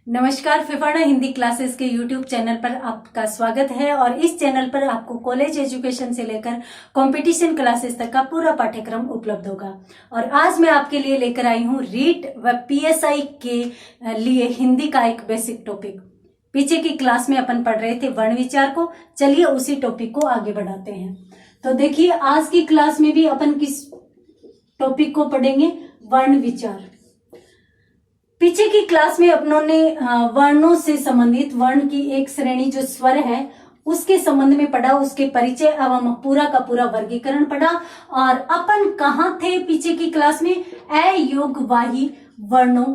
नमस्कार, फिफाना हिंदी क्लासेस के YouTube channel पर आपका स्वागत है। और इस चैनल पर आपको कॉलेज एजुकेशन से लेकर कंपटीशन क्लासेस तक का पूरा पाठ्यक्रम उपलब्ध होगा। और आज मैं आपके लिए लेकर आई हूँ रीट व पीएसआई के लिए हिंदी का एक बेसिक टॉपिक। पीछे की क्लास में अपन पढ़ रहे थे वर्ण विचार को, चलिए उसी टॉपिक को आगे बढ़ाते हैं। तो देखिए, आज की क्लास में भी अपन किस टॉपिक को पढ़ेंगे? वर्ण विचार। पीछे की क्लास में अपनों ने वर्णों से संबंधित वर्ण की एक श्रेणी जो स्वर है उसके संबंध में पढ़ा, उसके परिचय एवं पूरा का पूरा वर्गीकरण पढ़ा। और अपन कहाँ थे पीछे की क्लास में? अयोगवाही वर्णों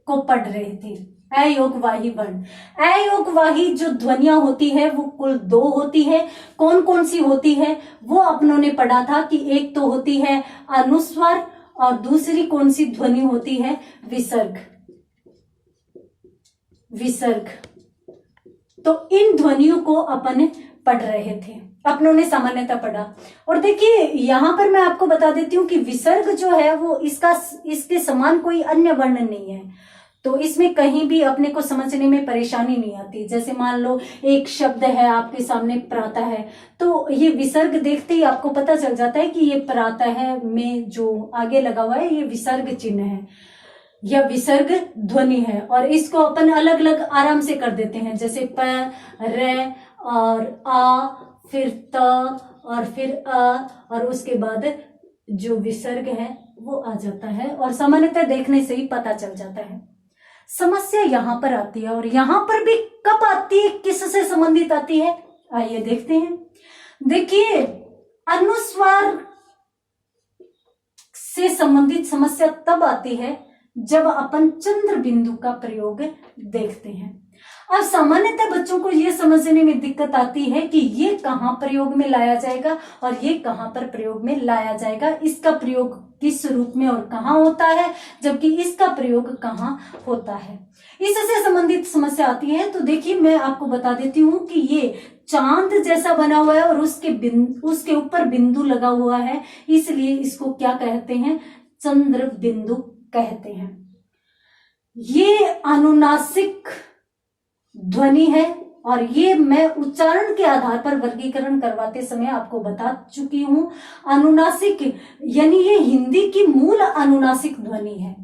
को पढ़ रहे थे। अयोगवाही वर्ण, अयोगवाही जो ध्वनियां होती है वो कुल 2 होती है। कौन कौन सी होती है वो अपनों ने पढ़ा था कि एक तो होती है अनुस्वार और दूसरी कौन सी ध्वनि होती है? विसर्ग। विसर्ग। तो इन ध्वनियों को अपन पढ़ रहे थे, अपनों ने सामान्यतः पढ़ा। और देखिए, यहां पर मैं आपको बता देती हूं कि विसर्ग जो है वो इसके समान कोई अन्य वर्ण नहीं है, तो इसमें कहीं भी अपने को समझने में परेशानी नहीं आती। जैसे मान लो एक शब्द है आपके सामने प्रातः है, तो ये विसर्ग देखते ही आपको पता चल जाता है कि ये प्रातः है में जो आगे लगा हुआ है ये विसर्ग चिन्ह है या विसर्ग ध्वनि है। और इसको अपन अलग अलग आराम से कर देते हैं, जैसे प, र और आ, फिर त और फिर अ, और उसके बाद जो विसर्ग है वो आ जाता है और सामान्यतः देखने से ही पता चल जाता है। समस्या यहां पर आती है, और यहां पर भी कब आती है, किससे संबंधित आती है, आइए देखते हैं। देखिए, अनुस्वार से संबंधित समस्या तब आती है जब अपन चंद्र बिंदु का प्रयोग देखते हैं। अब सामान्यतः बच्चों को यह समझने में दिक्कत आती है कि ये कहां प्रयोग में लाया जाएगा और ये कहां पर प्रयोग में लाया जाएगा, इसका प्रयोग किस रूप में और कहां होता है, जबकि इसका प्रयोग कहां होता है, इससे संबंधित समस्या आती है। तो देखिए, मैं आपको बता देती हूं कि ये चांद जैसा बना हुआ है और उसके ऊपर बिंदु लगा हुआ है, इसलिए इसको क्या कहते हैं? चंद्र बिंदु कहते हैं। ये अनुनासिक ध्वनि है और ये मैं उच्चारण के आधार पर वर्गीकरण करवाते समय आपको बता चुकी हूं। अनुनासिक यानी ये हिंदी की मूल अनुनासिक ध्वनि है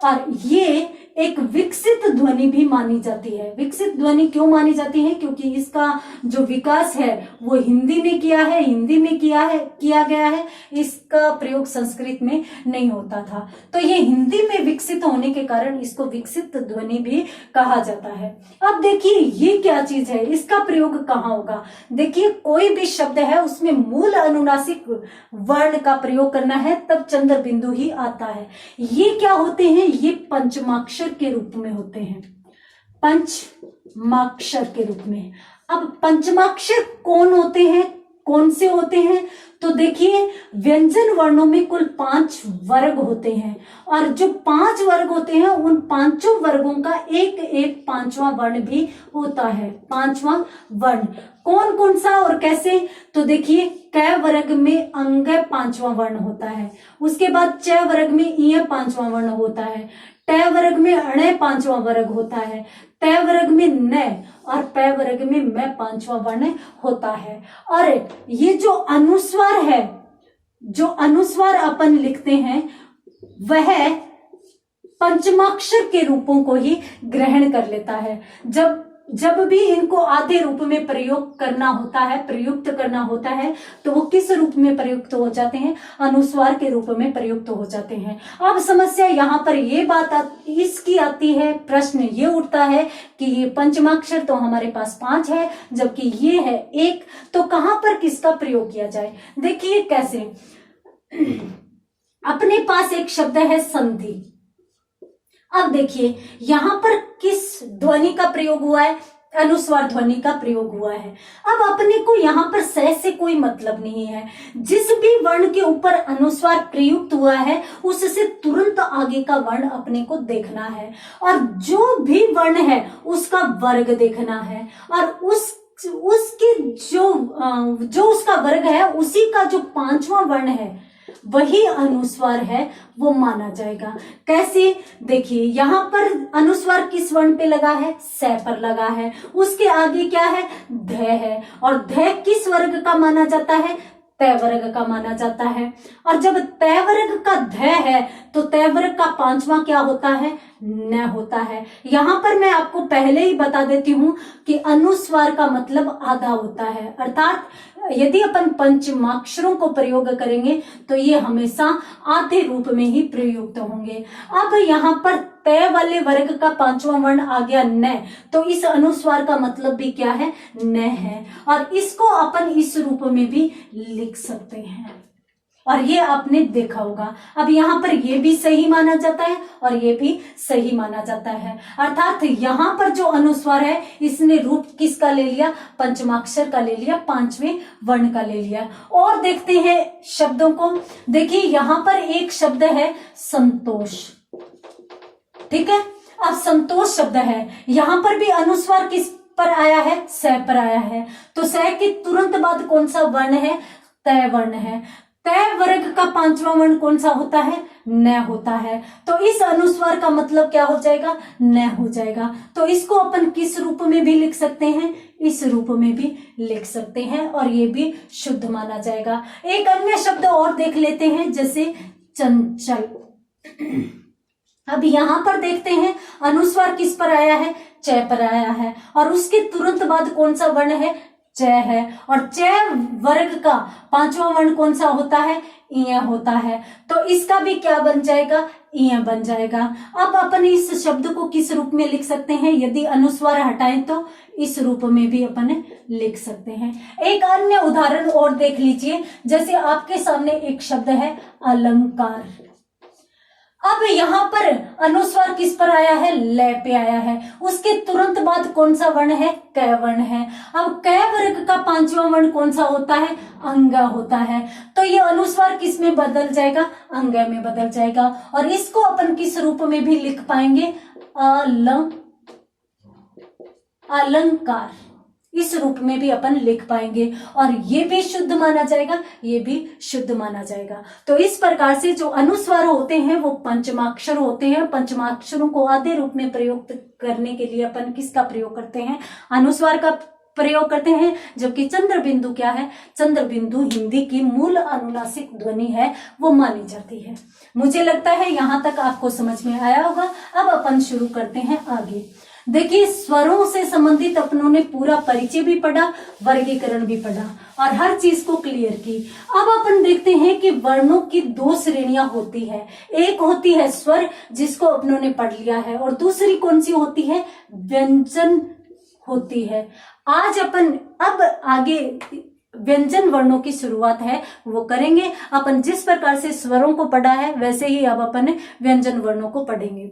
और ये एक विकसित ध्वनि भी मानी जाती है। विकसित ध्वनि क्यों मानी जाती है? क्योंकि इसका जो विकास है वो हिंदी में किया गया है। इसका प्रयोग संस्कृत में नहीं होता था, तो ये हिंदी में विकसित होने के कारण इसको विकसित ध्वनि भी कहा जाता है। अब देखिए, ये क्या चीज है, इसका प्रयोग कहाँ होगा? देखिए, कोई भी शब्द है उसमें मूल अनुनासिक वर्ण का प्रयोग करना है तब चंद्र बिंदु ही आता है। ये क्या होते हैं? ये पंचमाक्षर के रूप में होते हैं, पंचमाक्षर के रूप में। अब पंचमाक्षर कौन होते हैं, कौन से होते हैं? तो देखिए, व्यंजन वर्णों में कुल 5 वर्ग होते हैं और जो 5 वर्ग होते हैं उन 5 वर्गों का एक एक 5वां वर्ण भी होता है। 5वां वर्ण कौन कौन सा और कैसे? तो देखिए, क वर्ग में अंग 5वां वर्ण होता है, उसके बाद च वर्ग में इ 5वां वर्ण होता है, ट वर्ग में अण 5वां वर्ग होता है, त वर्ग में न और प वर्ग में मैं 5वां वर्ण होता है। और ये जो अनुस्वार है, जो अनुस्वार अपन लिखते हैं वह पंचमाक्षर के रूपों को ही ग्रहण कर लेता है। जब भी इनको आधे रूप में प्रयोग करना होता है, प्रयुक्त करना होता है, तो वो किस रूप में प्रयुक्त हो जाते हैं? अनुस्वार के रूप में प्रयुक्त हो जाते हैं। अब समस्या यहाँ पर ये बात इसकी आती है, प्रश्न ये उठता है कि ये पंचमाक्षर तो हमारे पास 5 है जबकि ये है 1, तो कहां पर किसका प्रयोग किया जाए? देखिए कैसे। अपने पास एक शब्द है संधि। अब देखिए, यहां पर किस ध्वनि का प्रयोग हुआ है? अनुस्वार ध्वनि का प्रयोग हुआ है। अब अपने को यहाँ पर स से कोई मतलब नहीं है। जिस भी वर्ण के ऊपर अनुस्वार प्रयुक्त हुआ है उससे तुरंत आगे का वर्ण अपने को देखना है और जो भी वर्ण है उसका वर्ग देखना है और उसकी जो उसका वर्ग है उसी का जो 5वां वर्ण है वही अनुस्वार है वो माना जाएगा। कैसे? देखिए, यहाँ पर अनुस्वार किस वर्ण पे लगा है? स पर लगा है। उसके आगे क्या है? ध है। और ध किस वर्ग का माना जाता है? तय वर्ग का माना जाता है। और जब तय वर्ग का ध है तो तय वर्ग का पांचवा क्या होता है? न होता है। यहां पर मैं आपको पहले ही बता देती हूं कि अनुस्वार का मतलब आधा होता है, अर्थात यदि अपन पंचमाक्षरों को प्रयोग करेंगे तो ये हमेशा आधे रूप में ही प्रयुक्त होंगे। अब यहाँ पर तय वाले वर्ग का पांचवा वर्ण आ गया न, तो इस अनुस्वार का मतलब भी क्या है? न है। और इसको अपन इस रूप में भी लिख सकते हैं और ये आपने देखा होगा। अब यहाँ पर ये भी सही माना जाता है और ये भी सही माना जाता है, अर्थात यहाँ पर जो अनुस्वार है इसने रूप किसका ले लिया? पंचमाक्षर का ले लिया, पांचवें वर्ण का ले लिया। और देखते हैं शब्दों को। देखिए यहाँ पर एक शब्द है संतोष, ठीक है। अब संतोष शब्द है, यहाँ पर भी अनुस्वार किस पर आया है? स पर आया है। तो स के तुरंत बाद कौन सा वर्ण है? तय वर्ण है। तय वर्ग का पांचवा वर्ण कौन सा होता है? न होता है। तो इस अनुस्वार का मतलब क्या हो जाएगा? न हो जाएगा। तो इसको अपन किस रूप में भी लिख सकते हैं? इस रूप में भी लिख सकते हैं और ये भी शुद्ध माना जाएगा। एक अन्य शब्द और देख लेते हैं, जैसे चंचल। अब यहां पर देखते हैं अनुस्वार किस पर आया है? च पर आया है। और उसके तुरंत बाद कौन सा वर्ण है? च है। और च वर्ग का पांचवा वर्ण कौन सा होता है? इय होता है। तो इसका भी क्या बन जाएगा? इय बन जाएगा। अब अपन इस शब्द को किस रूप में लिख सकते हैं? यदि अनुस्वार हटाएं तो इस रूप में भी अपन लिख सकते हैं। एक अन्य उदाहरण और देख लीजिए, जैसे आपके सामने एक शब्द है अलंकार। अब यहाँ पर अनुस्वार किस पर आया है? ल पे आया है। उसके तुरंत बाद कौन सा वर्ण है? क वर्ण है। अब क वर्ग का पांचवा वर्ण कौन सा होता है? अंग होता है। तो ये अनुस्वार किस में बदल जाएगा? अंग में बदल जाएगा। और इसको अपन किस रूप में भी लिख पाएंगे? अलंकार, इस रूप में भी अपन लिख पाएंगे और ये भी शुद्ध माना जाएगा, ये भी शुद्ध माना जाएगा। तो इस प्रकार से जो अनुस्वार होते हैं वो पंचमाक्षर होते हैं। पंचमाक्षरों को आधे रूप में प्रयोग करने के लिए अपन किसका प्रयोग करते हैं? अनुस्वार का प्रयोग करते हैं। जबकि चंद्र बिंदु क्या है? चंद्र बिंदु हिंदी की मूल अनुनासिक ध्वनि है, वो मानी जाती है। मुझे लगता है यहाँ तक आपको समझ में आया होगा। अब अपन शुरू करते हैं आगे। देखिए, स्वरों से संबंधित अपनों ने पूरा परिचय भी पढ़ा, वर्गीकरण भी पढ़ा और हर चीज को क्लियर की। अब अपन देखते हैं कि वर्णों की दो श्रेणियां होती है। एक होती है स्वर, जिसको अपनों ने पढ़ लिया है, और दूसरी कौन सी होती है? व्यंजन होती है। आज अपन अब आगे व्यंजन वर्णों की शुरुआत है वो करेंगे। अपन जिस प्रकार से स्वरों को पढ़ा है वैसे ही अब अपन व्यंजन वर्णों को पढ़ेंगे।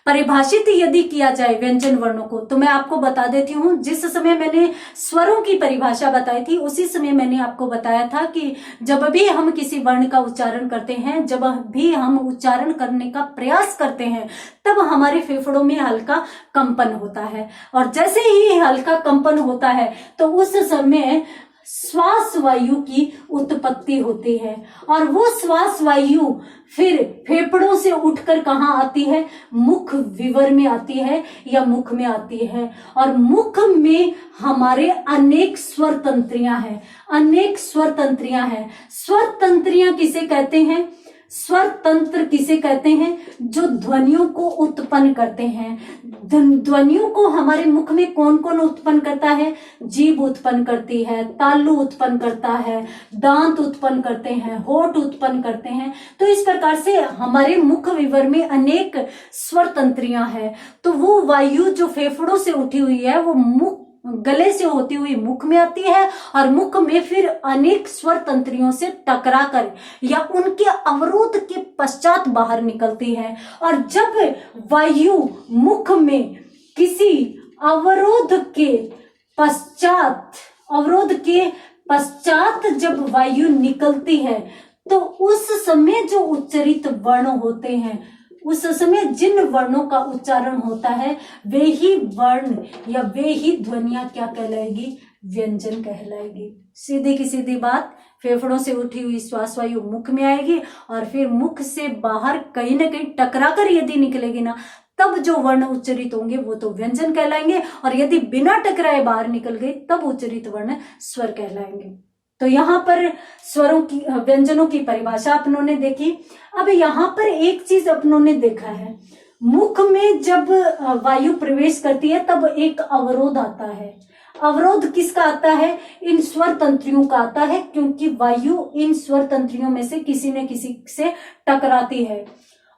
परिभाषित यदि किया जाए व्यंजन वर्णों को, तो मैं आपको बता देती हूँ, जिस समय मैंने स्वरों की परिभाषा बताई थी उसी समय मैंने आपको बताया था कि जब भी हम किसी वर्ण का उच्चारण करते हैं, जब भी हम उच्चारण करने का प्रयास करते हैं, तब हमारे फेफड़ों में हल्का कंपन होता है। और जैसे ही हल्का कंपन होता है तो उस समय श्वास वायु की उत्पत्ति होती है और वो श्वास वायु फिर फेफड़ों से उठकर कहाँ आती है? मुख विवर में आती है या मुख में आती है। और मुख में हमारे अनेक स्वर तंत्रियां हैं, अनेक स्वर तंत्रियां हैं। स्वर तंत्रियां किसे कहते हैं? स्वर तंत्र किसे कहते हैं? जो ध्वनियों को उत्पन्न करते हैं। ध्वनियों को हमारे मुख में कौन कौन उत्पन्न करता है? जीभ उत्पन्न करती है, तालु उत्पन्न करता है, दांत उत्पन्न करते हैं, होठ उत्पन्न करते हैं। तो इस प्रकार से हमारे मुख विवर में अनेक स्वर तंत्रियां हैं। तो वो वायु जो फेफड़ों से उठी हुई है वो मुख गले से होती हुई मुख में आती है और मुख में फिर अनेक स्वर तंत्रियों से टकराकर या उनके अवरोध के पश्चात बाहर निकलती है। और जब वायु मुख में किसी अवरोध के पश्चात जब वायु निकलती है तो उस समय जो उच्चरित वर्ण होते हैं, उस समय जिन वर्णों का उच्चारण होता है वे ही वर्ण या वे ही ध्वनियां क्या कहलाएगी? व्यंजन कहलाएगी। सीधी की सीधी बात, फेफड़ों से उठी हुई श्वास वायु मुख में आएगी और फिर मुख से बाहर कहीं ना कहीं टकराकर यदि निकलेगी ना, तब जो वर्ण उच्चरित होंगे वो तो व्यंजन कहलाएंगे, और यदि बिना टकराए बाहर निकल गए तब उच्चरित वर्ण स्वर कहलाएंगे। तो यहाँ पर स्वरों की व्यंजनों की परिभाषा अपनों ने देखी। अब यहाँ पर एक चीज अपनों ने देखा है, मुख में जब वायु प्रवेश करती है तब एक अवरोध आता है। अवरोध किसका आता है? इन स्वर तंत्रियों का आता है, क्योंकि वायु इन स्वर तंत्रियों में से किसी न किसी से टकराती है,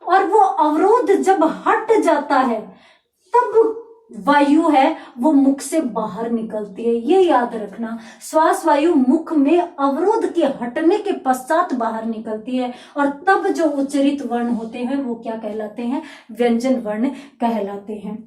और वो अवरोध जब हट जाता है तब वायु है वो मुख से बाहर निकलती है। ये याद रखना, श्वास वायु मुख में अवरोध के हटने के पश्चात बाहर निकलती है, और तब जो उच्चरित वर्ण होते हैं वो क्या कहलाते हैं? व्यंजन वर्ण कहलाते हैं।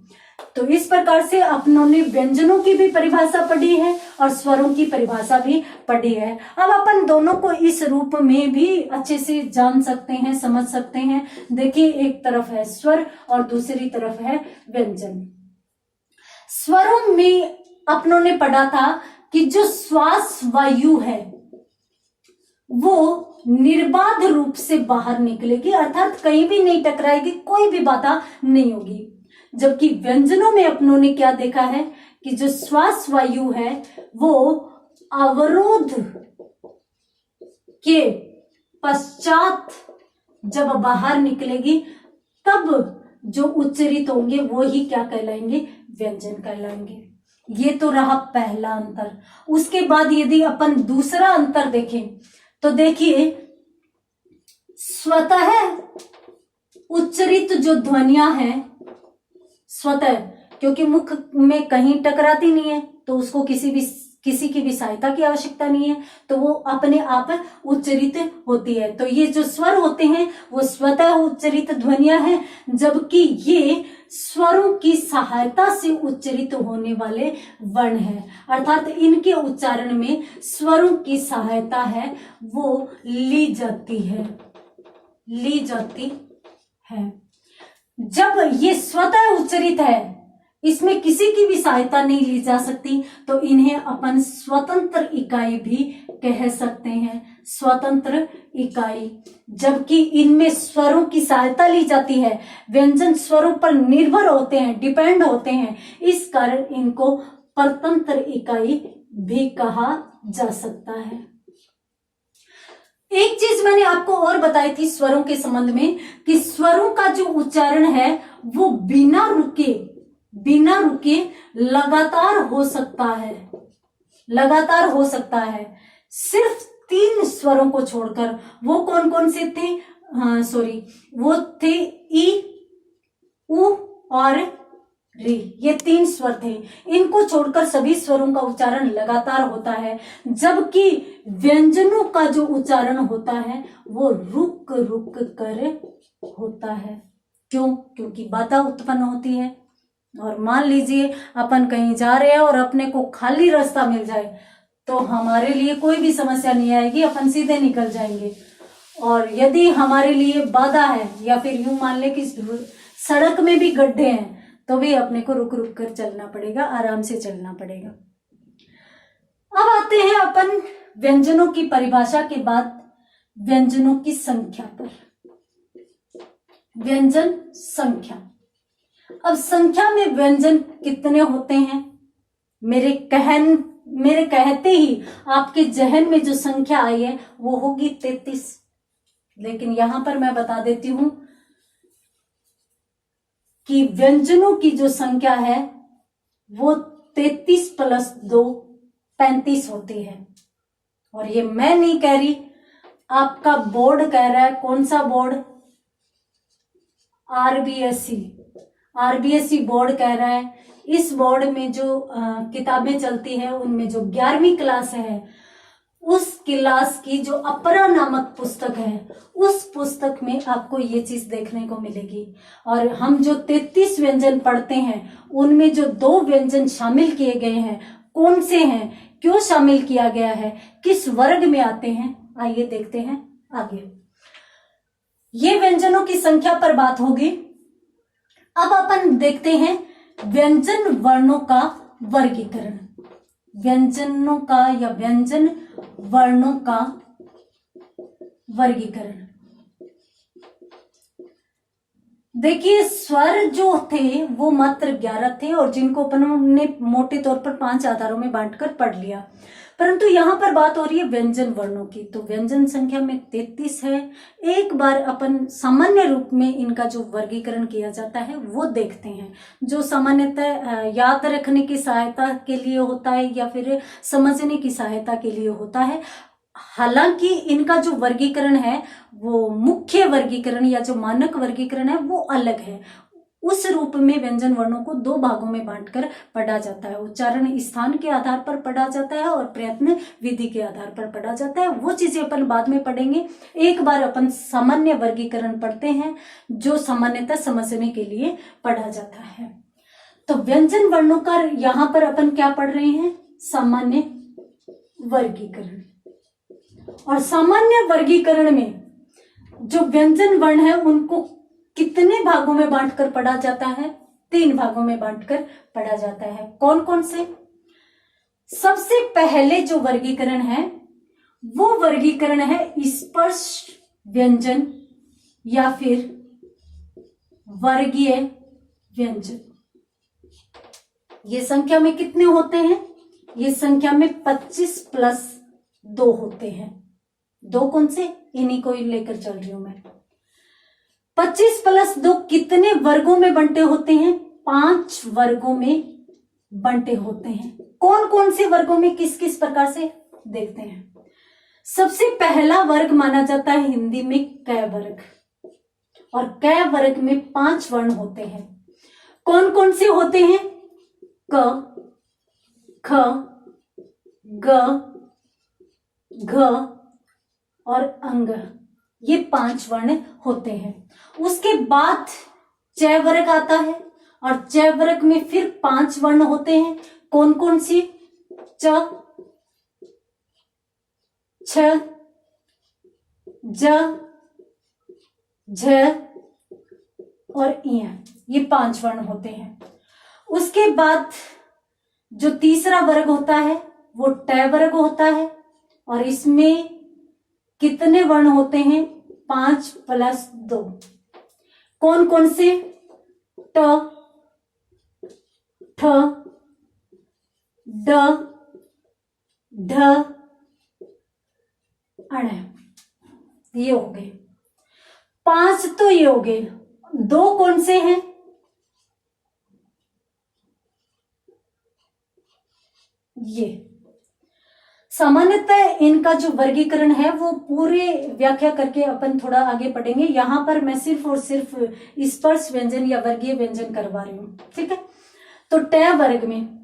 तो इस प्रकार से अपनों ने व्यंजनों की भी परिभाषा पढ़ी है और स्वरों की परिभाषा भी पढ़ी है। अब अपन दोनों को इस रूप में भी अच्छे से जान सकते हैं, समझ सकते हैं। देखिए, एक तरफ है स्वर और दूसरी तरफ है व्यंजन। स्वरों में अपनों ने पढ़ा था कि जो श्वास वायु है वो निर्बाध रूप से बाहर निकलेगी, अर्थात कहीं भी नहीं टकराएगी, कोई भी बाधा नहीं होगी। जबकि व्यंजनों में अपनों ने क्या देखा है कि जो श्वास वायु है वो अवरोध के पश्चात जब बाहर निकलेगी तब जो उच्चरित होंगे वो ही क्या कहलाएंगे? व्यंजन कहलाएंगे। ये तो रहा पहला अंतर। उसके बाद यदि अपन दूसरा अंतर देखें तो देखिए, स्वतः उच्चरित जो ध्वनियां हैं, स्वतः, क्योंकि मुख में कहीं टकराती नहीं है तो उसको किसी की भी सहायता की आवश्यकता नहीं है, तो वो अपने आप उच्चरित होती है। तो ये जो स्वर होते हैं वो स्वतः उच्चरित ध्वनियां हैं, जबकि ये स्वरों की सहायता से उच्चरित होने वाले वर्ण हैं, अर्थात इनके उच्चारण में स्वरों की सहायता है वो ली जाती है। जब ये स्वतः उच्चरित है, इसमें किसी की भी सहायता नहीं ली जा सकती, तो इन्हें अपन स्वतंत्र इकाई भी कह सकते हैं, स्वतंत्र इकाई। जबकि इनमें स्वरों की सहायता ली जाती है, व्यंजन स्वरों पर निर्भर होते हैं, डिपेंड होते हैं, इस कारण इनको परतंत्र इकाई भी कहा जा सकता है। एक चीज मैंने आपको और बताई थी स्वरों के संबंध में कि स्वरों का जो उच्चारण है वो बिना रुके लगातार हो सकता है, सिर्फ 3 स्वरों को छोड़कर। वो कौन कौन से थे? वो थे ई, उ और री। ये 3 स्वर थे, इनको छोड़कर सभी स्वरों का उच्चारण लगातार होता है, जबकि व्यंजनों का जो उच्चारण होता है वो रुक कर होता है। क्यों? क्योंकि बाधा उत्पन्न होती है। और मान लीजिए अपन कहीं जा रहे हैं और अपने को खाली रास्ता मिल जाए तो हमारे लिए कोई भी समस्या नहीं आएगी, अपन सीधे निकल जाएंगे। और यदि हमारे लिए बाधा है, या फिर यूं मान ले कि सड़क में भी गड्ढे हैं, तो भी अपने को रुक कर चलना पड़ेगा, आराम से चलना पड़ेगा। अब आते हैं अपन व्यंजनों की परिभाषा के बाद व्यंजनों की संख्या पर। व्यंजन संख्या। अब संख्या में व्यंजन कितने होते हैं? मेरे कहते ही आपके जहन में जो संख्या आई है वो होगी 33। लेकिन यहां पर मैं बता देती हूं कि व्यंजनों की जो संख्या है वो 33 + 2 35 होती है। और ये मैं नहीं कह रही, आपका बोर्ड कह रहा है। कौन सा बोर्ड? आरबीएसई बोर्ड कह रहा है। इस बोर्ड में जो किताबें चलती है उनमें जो 11वीं क्लास है उस क्लास की जो अपरा नामक पुस्तक है, उस पुस्तक में आपको ये चीज देखने को मिलेगी। और हम जो 33 व्यंजन पढ़ते हैं उनमें जो 2 व्यंजन शामिल किए गए हैं, कौन से हैं, क्यों शामिल किया गया है, किस वर्ग में आते हैं, आइए देखते हैं आगे। ये व्यंजनों की संख्या पर बात होगी। अब अपन देखते हैं व्यंजन वर्णों का वर्गीकरण। व्यंजनों का या व्यंजन वर्णों का वर्गीकरण। देखिए, स्वर जो थे वो मात्र 11 थे और जिनको अपनों ने मोटे तौर पर 5 आधारों में बांटकर पढ़ लिया। परंतु यहाँ पर बात हो रही है व्यंजन वर्णों की, तो व्यंजन संख्या में 33 है। एक बार अपन सामान्य रूप में इनका जो वर्गीकरण किया जाता है वो देखते हैं, जो सामान्यतः याद रखने की सहायता के लिए होता है या फिर समझने की सहायता के लिए होता है। हालांकि इनका जो वर्गीकरण है वो मुख्य वर्गीकरण या जो मानक वर्गीकरण है वो अलग है। उस रूप में व्यंजन वर्णों को 2 भागों में बांटकर पढ़ा जाता है। उच्चारण स्थान के आधार पर पढ़ा जाता है और प्रयत्न विधि के आधार पर पढ़ा जाता है। वो चीजें अपन बाद में पढ़ेंगे। एक बार अपन सामान्य वर्गीकरण पढ़ते हैं जो सामान्यतः समझने के लिए पढ़ा जाता है। तो व्यंजन वर्णों का यहाँ पर अपन क्या पढ़ रहे हैं? सामान्य वर्गीकरण। और सामान्य वर्गीकरण में जो व्यंजन वर्ण है उनको कितने भागों में बांटकर पढ़ा जाता है? 3 भागों में बांटकर पढ़ा जाता है। कौन कौन से? सबसे पहले जो वर्गीकरण है वो वर्गीकरण है स्पर्श व्यंजन या फिर वर्गीय व्यंजन। ये संख्या में कितने होते हैं? ये संख्या में 25 प्लस 2 होते हैं। 2 कौन से? इन्हीं को लेकर चल रही हूं मैं। 25 प्लस 2 कितने वर्गों में बंटे होते हैं? 5 वर्गों में बंटे होते हैं। कौन कौन से वर्गों में, किस किस प्रकार से, देखते हैं। सबसे पहला वर्ग माना जाता है हिंदी में क वर्ग, और क वर्ग में 5 वर्ण होते हैं। कौन कौन से होते हैं? क, ख, ग, घ और अंग। ये 5 वर्ण होते हैं। उसके बाद च वर्ग आता है और च वर्ग में फिर 5 वर्ण होते हैं। कौन कौन सी? च, छ, ज, झ और इ। ये 5 वर्ण होते हैं। उसके बाद जो तीसरा वर्ग होता है वो ट वर्ग होता है और इसमें कितने वर्ण होते हैं? 5 प्लस 2। कौन कौन से? ट, ठ, ड, ढ, अण। ये हो गए 5। तो ये हो गए। 2 कौन से हैं? ये सामान्यतः इनका जो वर्गीकरण है वो पूरे व्याख्या करके अपन थोड़ा आगे पढ़ेंगे। यहां पर मैं सिर्फ और सिर्फ स्पर्श व्यंजन या वर्गीय व्यंजन करवा रही हूं, ठीक है। तो ट वर्ग में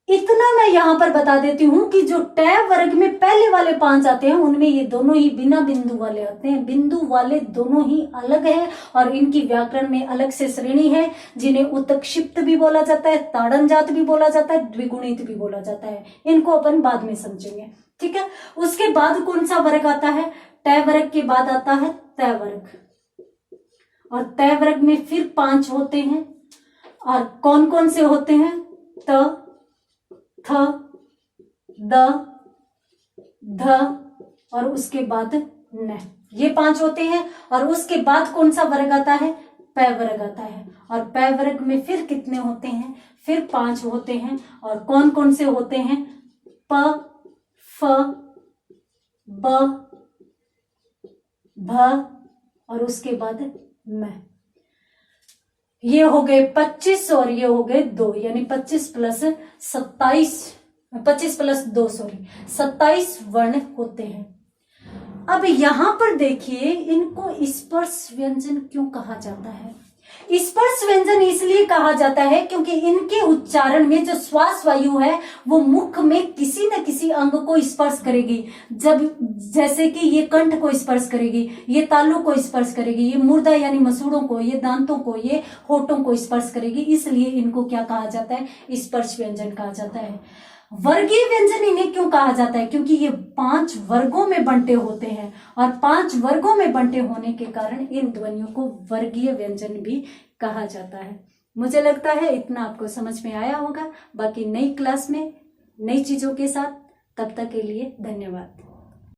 इतना मैं यहां पर बता देती हूं कि जो ट वर्ग में पहले वाले 5 आते हैं उनमें ये दोनों ही बिना बिंदु वाले आते हैं। बिंदु वाले दोनों ही अलग है और इनकी व्याकरण में अलग से श्रेणी है, जिन्हें उत्क्षिप्त भी बोला जाता है, ताड़नजात भी बोला जाता है, द्विगुणित भी बोला जाता है। इनको अपन बाद में समझेंगे, ठीक है। उसके बाद कौन सा वर्ग आता है? ट वर्ग के बाद आता है त वर्ग, और त वर्ग में फिर 5 होते हैं। और कौन कौन से होते हैं? त, थ, द, ध और उसके बाद न। ये 5 होते हैं। और उसके बाद कौन सा वर्ग आता है? प वर्ग आता है। और प वर्ग में फिर कितने होते हैं? फिर 5 होते हैं। और कौन कौन से होते हैं? प, फ, ब, भ और उसके बाद म। ये हो गए 25 और ये हो गए 2, यानी 25 प्लस 2 27 वर्ण होते हैं। अब यहां पर देखिए, इनको स्पर्श व्यंजन क्यों कहा जाता है? स्पर्श व्यंजन इसलिए कहा जाता है क्योंकि इनके उच्चारण में जो श्वास वायु है वो मुख में किसी न किसी अंग को स्पर्श करेगी। जैसे कि ये कंठ को स्पर्श करेगी, ये तालु को स्पर्श करेगी, ये मुर्दा यानी मसूड़ों को, ये दांतों को, ये होठों को स्पर्श करेगी। इसलिए इनको क्या कहा जाता है? स्पर्श व्यंजन कहा जाता है। वर्गीय व्यंजन इन्हें क्यों कहा जाता है? क्योंकि ये 5 वर्गों में बंटे होते हैं और 5 वर्गों में बंटे होने के कारण इन ध्वनियों को वर्गीय व्यंजन भी कहा जाता है। मुझे लगता है इतना आपको समझ में आया होगा। बाकी नई क्लास में नई चीजों के साथ, तब तक के लिए धन्यवाद।